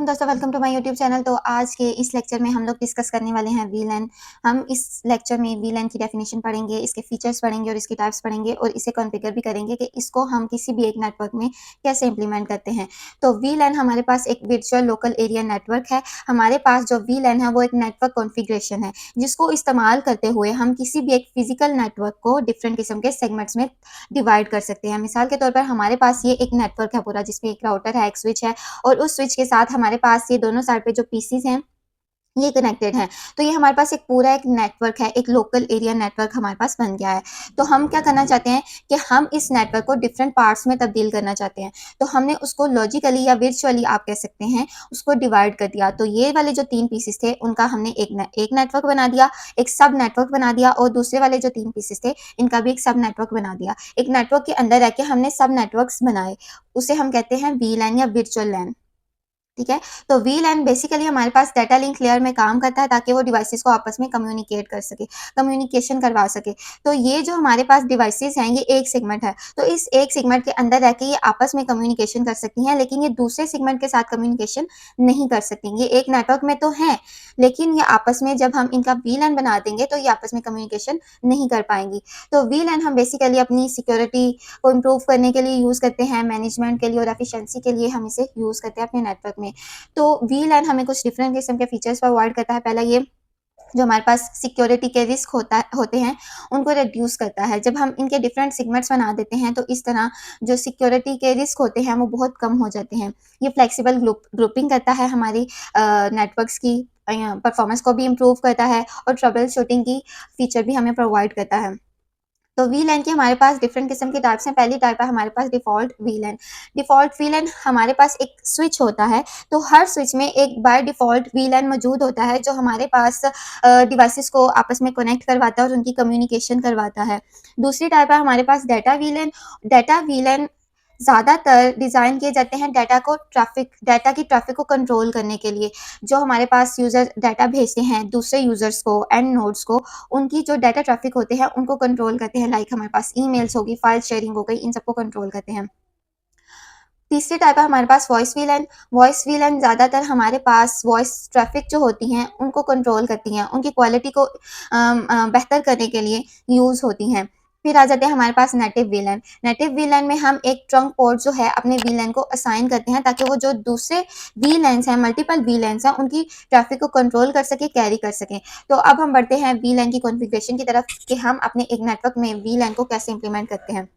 दोस्तों, welcome to my YouTube channel. तो आज के इस लेक्चर में हम लोग डिस्कस करने वाले हैं वीलैन। हम इस लेक्चर में वीलैन की डेफिनेशन पढ़ेंगे, इसके फीचर्स पढ़ेंगे और इसकी टाइप्स पढ़ेंगे और इसे कॉन्फ़िगर भी करेंगे कि इसको हम किसी भी एक नेटवर्क में कैसे इंप्लीमेंट करते हैं। तो वीलैन हमारे पास एक वर्चुअल लोकल एरिया नेटवर्क है। हमारे पास जो वीलैन है वो एक नेटवर्क कॉन्फ़िगरेशन है, जिसको इस्तेमाल करते हुए हम किसी भी एक फिजिकल नेटवर्क को डिफरेंट किस्म के सेगमेंट्स में डिवाइड कर सकते हैं। मिसाल के तौर पर हमारे पास ये एक नेटवर्क है पूरा, जिसमें एक राउटर है, एक स्विच है और उस स्विच के साथ हमारे पास ये दोनों साइड पे जो पीसीज हैं ये कनेक्टेड हैं। तो ये हमारे पास एक पूरा एक नेटवर्क है, एक लोकल एरिया नेटवर्क हमारे पास बन गया है। तो हम क्या करना चाहते हैं कि हम इस नेटवर्क को डिफरेंट पार्ट्स में तब्दील करना चाहते हैं। तो हमने उसको लॉजिकली या वर्चुअली आप कह सकते हैं उसको डिवाइड कर दिया। तो ये वाले जो 3 पीसेस थे उनका हमने एक नेटवर्क बना दिया, एक सब नेटवर्क बना दिया और दूसरे वाले जो 3 पीसेस थे इनका भी एक सब नेटवर्क बना दिया। एक नेटवर्क के अंदर रह के हमने सब नेटवर्क्स बनाए, उसे हम कहते हैं वीलैन या वर्चुअल लैन। ठीक है। तो वीलैन बेसिकली हमारे पास डाटा लिंक लेयर में काम करता है ताकि वो डिवाइसेस को आपस में कम्युनिकेट कर सके, कम्युनिकेशन करवा सके। तो ये जो हमारे पास डिवाइसेस हैं ये एक सेगमेंट है, तो इस एक सेगमेंट के अंदर रह के ये आपस में कम्युनिकेशन कर सकती हैं, लेकिन ये दूसरे सेगमेंट के साथ कम्युनिकेशन नहीं कर सकती। ये एक नेटवर्क में तो है, लेकिन ये आपस में जब हम इनका वीलैन बना देंगे तो ये आपस में कम्युनिकेशन नहीं कर पाएंगी। तो वीलैन हम बेसिकली अपनी सिक्योरिटी को इम्प्रूव करने के लिए यूज़ करते हैं, मैनेजमेंट के लिए और एफिशिएंसी के लिए हम इसे यूज़ करते हैं अपने नेटवर्क में। तो वीलैन हमें कुछ डिफरेंट किस्म के फीचर्स प्रोवाइड करता है। पहला ये, जो हमारे पास सिक्योरिटी के रिस्क होते हैं उनको रिड्यूस करता है। जब हम इनके डिफरेंट सेगमेंट्स बना देते हैं तो इस तरह जो सिक्योरिटी के रिस्क होते हैं वो बहुत कम हो जाते हैं। ये फ्लेक्सिबल ग्रुपिंग करता है, हमारी नेटवर्क्स की परफॉर्मेंस को भी इम्प्रूव करता है और ट्रबल शूटिंग की फीचर भी हमें प्रोवाइड करता है। तो वीलैन की हमारे पास डिफरेंट किस्म के टाइप्स हैं। पहली टाइप है हमारे पास डिफ़ॉल्ट वीलैन। डिफ़ॉल्ट वीलैन हमारे पास एक स्विच होता है, तो हर स्विच में एक बाय डिफ़ॉल्ट वीलैन मौजूद होता है जो हमारे पास डिवाइसेस को आपस में कनेक्ट करवाता है और उनकी कम्युनिकेशन करवाता है। दूसरी टाइप है हमारे पास डाटा वीलैन। डाटा वीलैन ज़्यादातर डिज़ाइन किए जाते हैं डाटा की ट्रैफ़िक को कंट्रोल करने के लिए। जो हमारे पास यूज़र डाटा भेजते हैं दूसरे यूज़र्स को, एंड नोड्स को, उनकी जो डाटा ट्रैफ़िक होते हैं उनको कंट्रोल करते हैं। लाइक हमारे पास ईमेल्स होगी, फाइल शेयरिंग हो गई, इन सबको कंट्रोल करते हैं। तीसरी टाइप है हमारे पास वॉइस वीलैन। वॉइस वीलैन ज़्यादातर हमारे पास वॉइस ट्रैफ़िक जो होती हैं उनको कंट्रोल करती हैं, उनकी क्वालिटी को बेहतर करने के लिए यूज़ होती हैं। फिर आ जाते हैं हमारे पास नेटिव वीलैन। नेटिव वीलैन में हम एक ट्रंक पोर्ट जो है अपने वीलैन को असाइन करते हैं ताकि वो जो दूसरे वीलैन्स हैं, मल्टीपल वीलैन्स हैं, उनकी ट्रैफ़िक को कंट्रोल कर सके, कैरी कर सकें। तो अब हम बढ़ते हैं वीलैन की कॉन्फ़िगरेशन की तरफ कि हम अपने एक नेटवर्क में वीलैन को कैसे इम्प्लीमेंट करते हैं।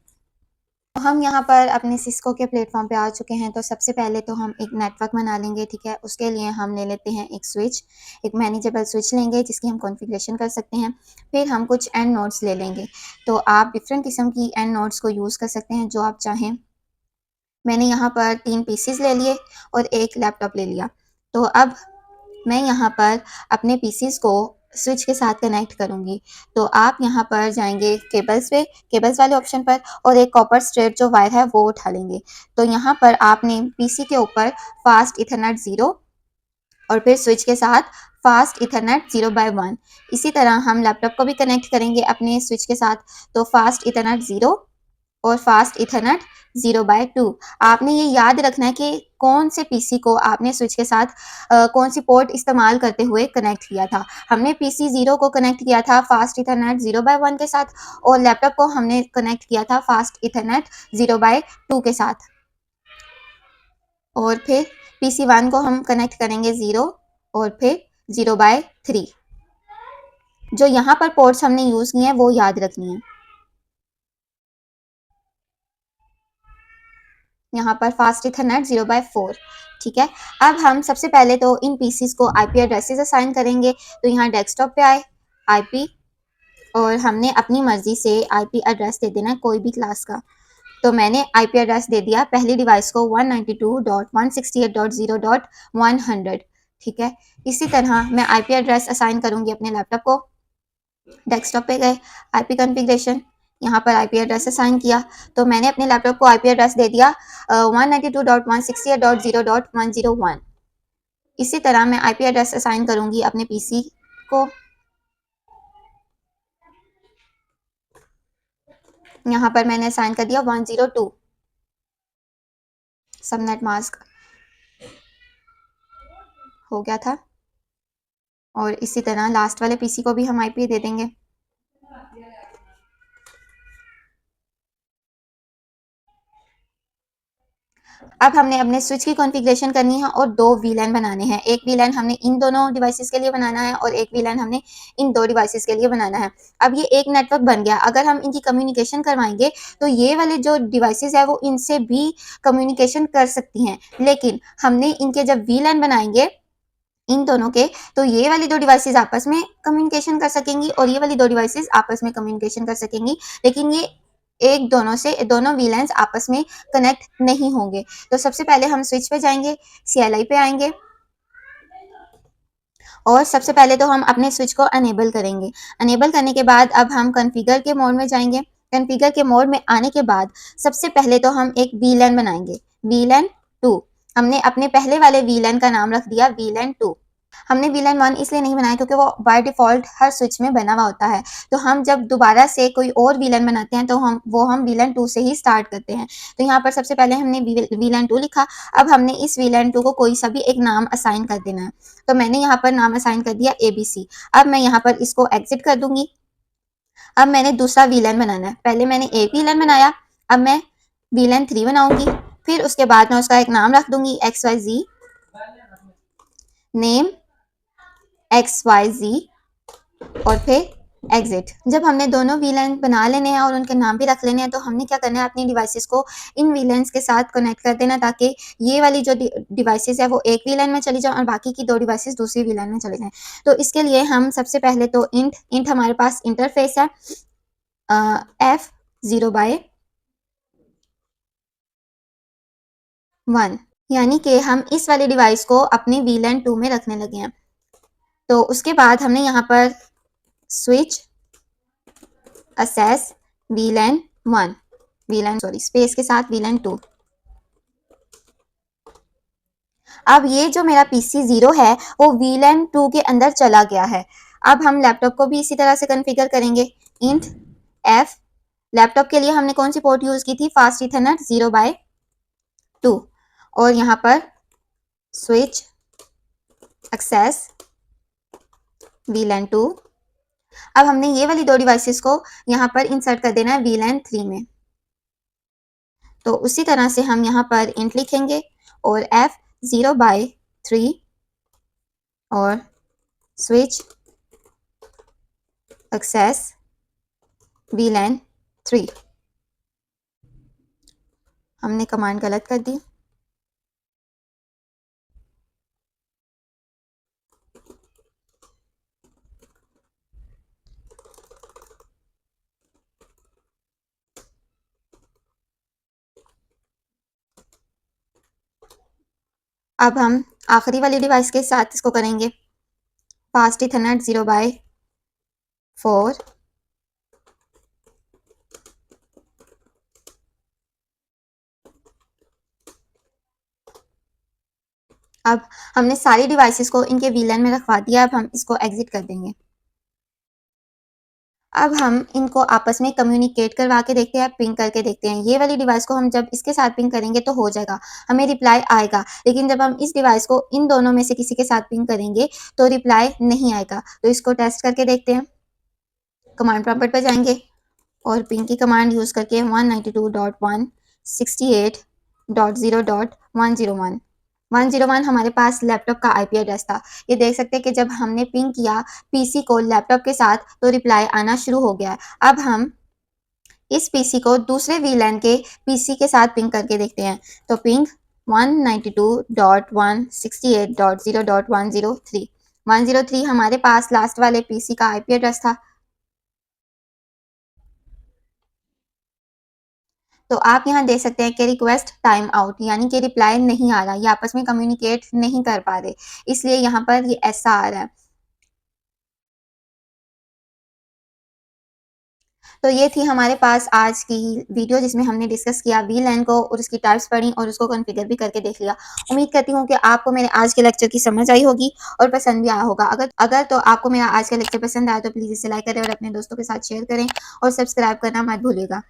हम यहाँ पर अपने सिस्को के प्लेटफॉर्म पे आ चुके हैं। तो सबसे पहले तो हम एक नेटवर्क बना लेंगे, ठीक है। उसके लिए हम ले लेते हैं एक स्विच, एक मैनेजेबल स्विच लेंगे जिसकी हम कॉन्फ़िगरेशन कर सकते हैं। फिर हम कुछ एंड नोड्स ले लेंगे। तो आप डिफरेंट किस्म की एंड नोड्स को यूज़ कर सकते हैं जो आप चाहें। मैंने यहाँ पर 3 पीसीज ले लिए और एक लैपटॉप ले लिया। तो अब मैं यहाँ पर अपने पीसीज को स्विच के साथ कनेक्ट करूँगी। तो आप यहाँ पर जाएंगे केबल्स पे, केबल्स वाले ऑप्शन पर, और एक कॉपर स्ट्रेट जो वायर है वो उठा लेंगे। तो यहाँ पर आपने पीसी के ऊपर फास्ट इथरनेट 0 और फिर स्विच के साथ फास्ट इथरनेट 0/1। इसी तरह हम लैपटॉप को भी कनेक्ट करेंगे अपने स्विच के साथ। तो फास्ट इथरनेट 0 और फास्ट इथरनेट 0/2। आपने ये याद रखना है कि कौन से पीसी को आपने स्विच के साथ कौन सी पोर्ट इस्तेमाल करते हुए कनेक्ट किया था। हमने पीसी 0 को कनेक्ट किया था फास्ट इथरनेट 0/1 के साथ और लैपटॉप को हमने कनेक्ट किया था फास्ट इथरनेट 0/2 के साथ। और फिर पीसी 1 को हम कनेक्ट करेंगे 0 और फिर 0/3। जो यहाँ पर पोर्ट्स हमने यूज़ किए हैं वो याद रखनी है। यहाँ पर फास्ट इथरनेट 0/4, ठीक है। अब हम सबसे पहले तो इन पीसीज को आईपी एड्रेसेस असाइन करेंगे। तो यहाँ डेस्कटॉप पे आए, आईपी, और हमने अपनी मर्जी से आईपी एड्रेस दे देना है कोई भी क्लास का। तो मैंने आईपी एड्रेस दे दिया पहली डिवाइस को 192.168.0.100, ठीक है। इसी तरह मैं आईपी एड्रेस असाइन करूँगी अपने लैपटॉप को। डेस्कटॉप पे गए, आईपी कॉन्फ़िगरेशन, यहाँ पर आईपी एड्रेस असाइन किया। तो मैंने अपने लैपटॉप को आईपी एड्रेस दे दिया 192.168.0.101। इसी तरह मैं आईपी एड्रेस असाइन करूँगी अपने पीसी को। यहाँ पर मैंने असाइन कर दिया 102 सबनेट मास्क। हो गया था। और इसी तरह लास्ट वाले पीसी को भी हम आईपी दे देंगे। अब हमने अपने स्विच की कॉन्फ़िगरेशन करनी है और 2 वीलैन बनाने हैं। एक वीलैन हमने इन दोनों डिवाइसेस के लिए बनाना है और एक वीलैन हमने इन 2 डिवाइसेस के लिए बनाना है। अब ये एक नेटवर्क बन गया। अगर हम इनकी कम्युनिकेशन करवाएँगे तो ये वाले जो डिवाइसेस है वो इनसे भी कम्युनिकेशन कर सकती हैं। लेकिन हमने इनके जब वीलैन बनाएँगे इन दोनों के, तो ये वाली 2 डिवाइसेस आपस में कम्युनिकेशन कर सकेंगी और ये वाली 2 डिवाइसेस आपस में कम्युनिकेशन कर सकेंगी। लेकिन ये एक दोनों वीलैन्स आपस में कनेक्ट नहीं होंगे। तो सबसे पहले हम स्विच पे जाएंगे, CLI पे आएंगे और सबसे पहले तो हम अपने स्विच को अनेबल करेंगे। अनेबल करने के बाद अब हम कॉन्फ़िगर के मोड में जाएंगे। कॉन्फ़िगर के मोड में आने के बाद सबसे पहले तो हम एक वीलैन बनाएंगे, वीलैन 2। हमने अपने पहले वाले वीलैन का नाम रख दिया वीलैन 2। हमने वीलैन 1 इसलिए नहीं बनाया क्योंकि वो बाय डिफ़ॉल्ट हर स्विच में बना हुआ होता है। तो हम जब दोबारा से कोई और वीलैन बनाते हैं तो हम वीलैन 2 से ही स्टार्ट करते हैं। तो यहाँ पर सबसे पहले हमने वीलैन 2 लिखा। अब हमने इस वीलैन 2 को कोई सा भी एक नाम असाइन कर देना है। तो मैंने यहाँ पर नाम असाइन कर दिया ABC। अब मैं यहाँ पर इसको एग्जिट कर दूंगी। अब मैंने दूसरा वीलैन बनाना है। पहले मैंने एक वीलैन बनाया, अब मैं वीलैन 3 बनाऊंगी। फिर उसके बाद मैं उसका एक नाम रख दूंगी XYZ, नेम XYZ और फिर एग्जिट। जब हमने दोनों वीलैन बना लेने हैं और उनके नाम भी रख लेने हैं तो हमने क्या करना है, अपनी डिवाइसेस को इन वीलैन्स के साथ कनेक्ट कर देना ताकि ये वाली जो डिवाइसेस है वो एक वीलैन में चली जाए और बाकी की 2 डिवाइसेस दूसरी वीलैन में चली जाएं। तो इसके लिए हम सबसे पहले तो इंट हमारे पास इंटरफेस है F0/1, यानी कि हम इस वाली डिवाइस को अपनी वीलैन 2 में रखने लगे हैं। तो उसके बाद हमने यहाँ पर स्विच असेस वीलैन 1, स्पेस के साथ वीलैन 2। अब ये जो मेरा PC 0 है वो वीलैन 2 के अंदर चला गया है। अब हम लैपटॉप को भी इसी तरह से कॉन्फ़िगर करेंगे। इंट F, लैपटॉप के लिए हमने कौन सी पोर्ट यूज की थी, फास्ट ईथरनेट 0/2 और यहाँ पर स्विच एक्सेस वीलैन 2। अब हमने ये वाली 2 डिवाइसेस को यहाँ पर इंसर्ट कर देना है वीलैन 3 में। तो उसी तरह से हम यहाँ पर इंट लिखेंगे और F0/3 और स्विच एक्सेस वीलैन 3। हमने कमांड गलत कर दी। अब हम आखिरी वाली डिवाइस के साथ इसको करेंगे, फास्ट ईथरनेट 0/4। अब हमने सारी डिवाइसेस को इनके वीलैन में रखवा दिया। अब हम इसको एग्जिट कर देंगे। अब हम इनको आपस में कम्युनिकेट करवा के देखते हैं, पिंग करके देखते हैं। ये वाली डिवाइस को हम जब इसके साथ पिंग करेंगे तो हो जाएगा, हमें रिप्लाई आएगा। लेकिन जब हम इस डिवाइस को इन दोनों में से किसी के साथ पिंग करेंगे तो रिप्लाई नहीं आएगा। तो इसको टेस्ट करके देखते हैं। कमांड प्रॉम्प्ट पर जाएंगे और पिंग की कमांड यूज़ करके 192.168.0.101 101 हमारे पास लैपटॉप का IP एड्रेस था। ये देख सकते हैं कि जब हमने पिंग किया PC को लैपटॉप के साथ तो रिप्लाई आना शुरू हो गया है। अब हम इस PC को दूसरे VLAN के PC के साथ पिंग करके देखते हैं। तो पिंग 192.168.0.103 103 हमारे पास लास्ट वाले PC का IP एड्रेस था। तो आप यहाँ देख सकते हैं कि रिक्वेस्ट टाइम आउट, यानी कि रिप्लाई नहीं आ रहा, ये आपस में कम्युनिकेट नहीं कर पा रहे, इसलिए यहाँ पर ये ऐसा आ रहा है। तो ये थी हमारे पास आज की वीडियो जिसमें हमने डिस्कस किया VLAN को और उसकी टाइप्स पढ़ी और उसको कॉन्फ़िगर भी करके देख लिया। उम्मीद करती हूँ कि आपको मेरे आज के लेक्चर की समझ आई होगी और पसंद भी आया होगा। अगर तो आपको मेरा आज का लेक्चर पसंद आया तो प्लीज़ इसे लाइक करें और अपने दोस्तों के साथ शेयर करें और सब्सक्राइब करना मत भूलिएगा।